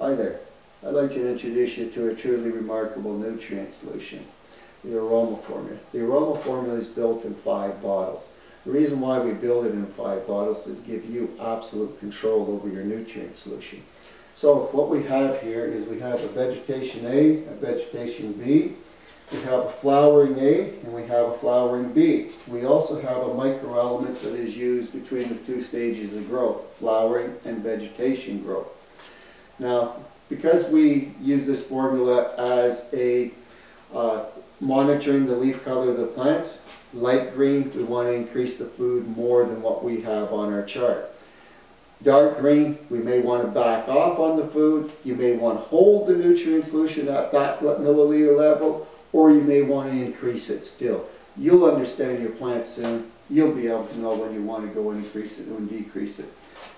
Hi there. I'd like to introduce you to a truly remarkable nutrient solution, the Aroma Formula. The Aroma Formula is built in 5 bottles. The reason why we build it in 5 bottles is to give you absolute control over your nutrient solution. So what we have here is we have a vegetation A, a vegetation B, we have a flowering A, and we have a flowering B. We also have a microelement that is used between the 2 stages of growth, flowering and vegetation growth. Now, because we use this formula as a monitoring the leaf color of the plants, light green, we want to increase the food more than what we have on our chart. Dark green, we may want to back off on the food. You may want to hold the nutrient solution at that milliliter level, or you may want to increase it still. You'll understand your plant soon. You'll be able to know when you want to go and increase it and decrease it.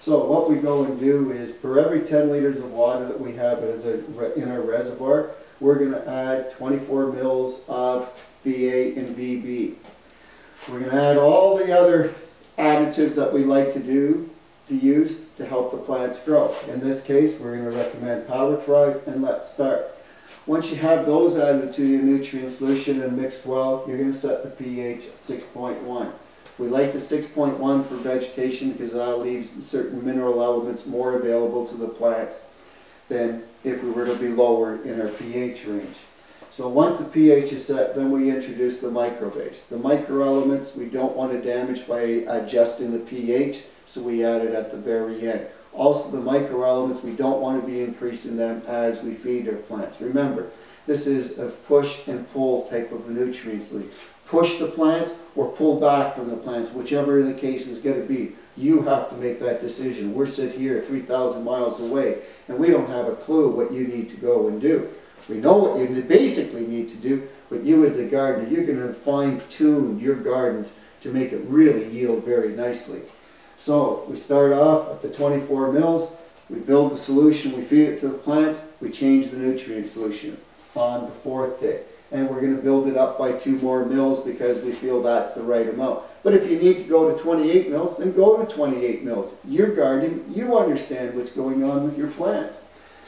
So what we go and do is, for every 10 liters of water that we have in our reservoir, we're going to add 24 mils of VA and VB. We're going to add all the other additives that we like to use to help the plants grow. In this case, we're going to recommend Power Thrive and Let's Start. Once you have those added to your nutrient solution and mixed well, you're going to set the pH at 6.1. We like the 6.1 for vegetation because that leaves certain mineral elements more available to the plants than if we were to be lower in our pH range. So once the pH is set, then we introduce the microbase. The microelements we don't want to damage by adjusting the pH, so we add it at the very end. Also, the microelements, we don't want to be increasing them as we feed our plants. Remember, this is a push and pull type of nutrient solution. Push the plants or pull back from the plants, whichever the case is going to be. You have to make that decision. We're sitting here 3,000 miles away, and we don't have a clue what you need to go and do. We know what you basically need to do, but you as a gardener, you're going to fine-tune your gardens to make it really yield very nicely. So we start off at the 24 mils, we build the solution, we feed it to the plants, we change the nutrient solution on the 4th day. And we're going to build it up by 2 more mils because we feel that's the right amount. But if you need to go to 28 mils, then go to 28 mils. Your garden, you understand what's going on with your plants.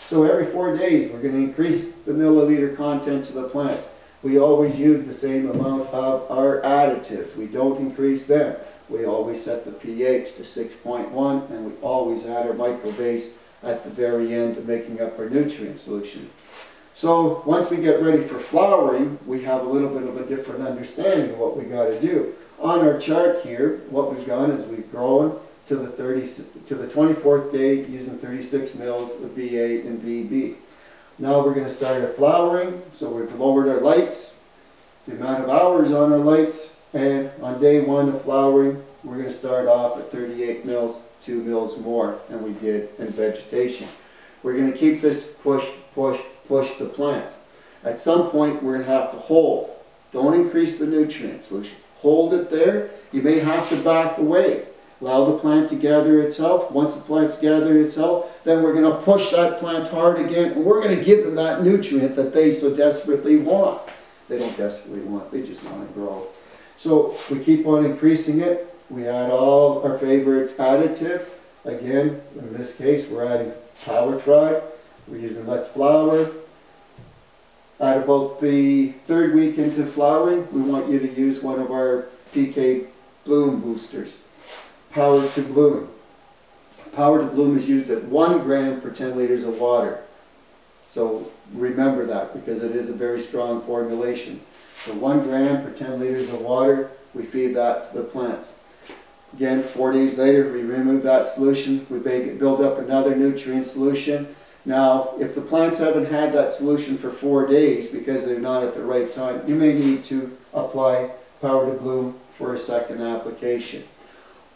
So every 4 days, we're going to increase the milliliter content to the plant. We always use the same amount of our additives. We don't increase them. We always set the pH to 6.1, and we always add our microbase at the very end of making up our nutrient solution. So once we get ready for flowering, we have a little bit of a different understanding of what we got to do. On our chart here, what we've done is we've grown to the 24th day using 36 mils of VA and VB. Now we're going to start our flowering, so we've lowered our lights, the amount of hours on our lights, and on day 1 of flowering, we're going to start off at 38 mils, 2 mils more than we did in vegetation. We're going to keep this push the plants. At some point, we're going to have to hold. Don't increase the nutrient solution. Hold it there. You may have to back away. Allow the plant to gather its health. Once the plant's gathered its health, then we're going to push that plant hard again, and we're going to give them that nutrient that they so desperately want. They don't desperately want, they just want to grow. So we keep on increasing it. We add all our favorite additives. Again, in this case, we're adding Power Thrive. We're using Let's Flower. At about the 3rd week into flowering, we want you to use one of our PK Bloom boosters. Power to Bloom. Power to Bloom is used at 1 gram per 10 liters of water. So remember that, because it is a very strong formulation. So 1 gram per 10 liters of water, we feed that to the plants. Again, 4 days later, we remove that solution, we build up another nutrient solution. Now, if the plants haven't had that solution for 4 days because they're not at the right time, you may need to apply Power to Bloom for a 2nd application.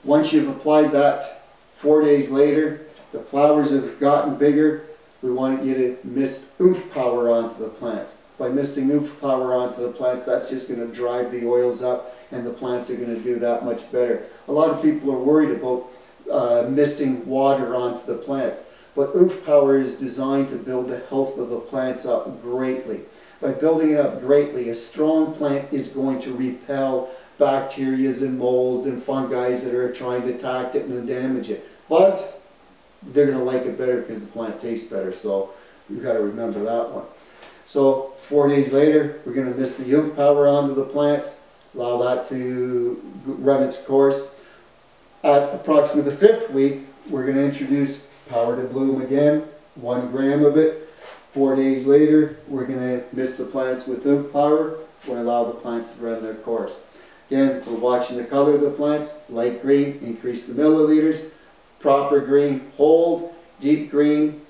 Once you've applied that 4 days later, the flowers have gotten bigger, we want you to mist oomph power onto the plants. By misting oomph power onto the plants, that's just going to drive the oils up, and the plants are going to do that much better. A lot of people are worried about misting water onto the plants. But oomph power is designed to build the health of the plants up greatly. By building it up greatly, a strong plant is going to repel bacteria and molds and fungi that are trying to attack it and damage it. Bugs, they're going to like it better because the plant tastes better. So you've got to remember that one. So 4 days later, we're going to mist the Jung power onto the plants, allow that to run its course. At approximately the 5th week, we're going to introduce Power to Bloom again, 1 gram of it. 4 days later, we're going to mist the plants with Jung power. We're going to allow the plants to run their course. Again, we're watching the color of the plants. Light green, increase the milliliters. Proper green, hold. Deep green,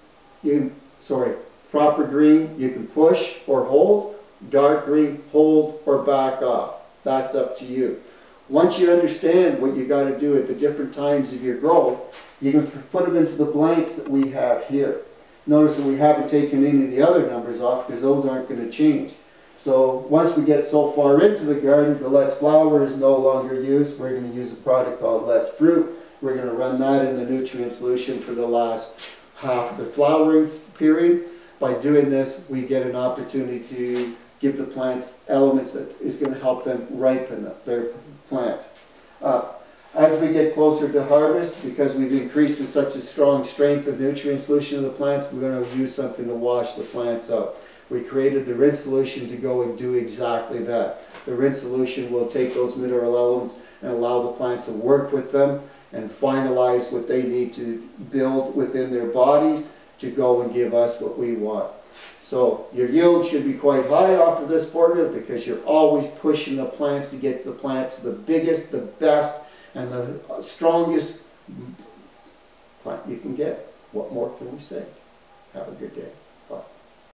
proper green, you can push or hold. Dark green, hold or back off. That's up to you. Once you understand what you got to do at the different times of your growth, you can put them into the blanks that we have here. Notice that we haven't taken any of the other numbers off because those aren't going to change. So once we get so far into the garden, the Let's Flower is no longer used. We're going to use a product called Let's Fruit. We're going to run that in the nutrient solution for the last half of the flowering period. By doing this, we get an opportunity to give the plants elements that is going to help them ripen their plant. As we get closer to harvest, because we've increased to such a strong strength of nutrient solution in the plants, we're going to use something to wash the plants out. We created the rinse solution to go and do exactly that. The rinse solution will take those mineral elements and allow the plant to work with them and finalize what they need to build within their bodies to go and give us what we want. So your yield should be quite high off of this formula because you're always pushing the plants to get the plant to the biggest, the best, and the strongest plant you can get. What more can we say? Have a good day.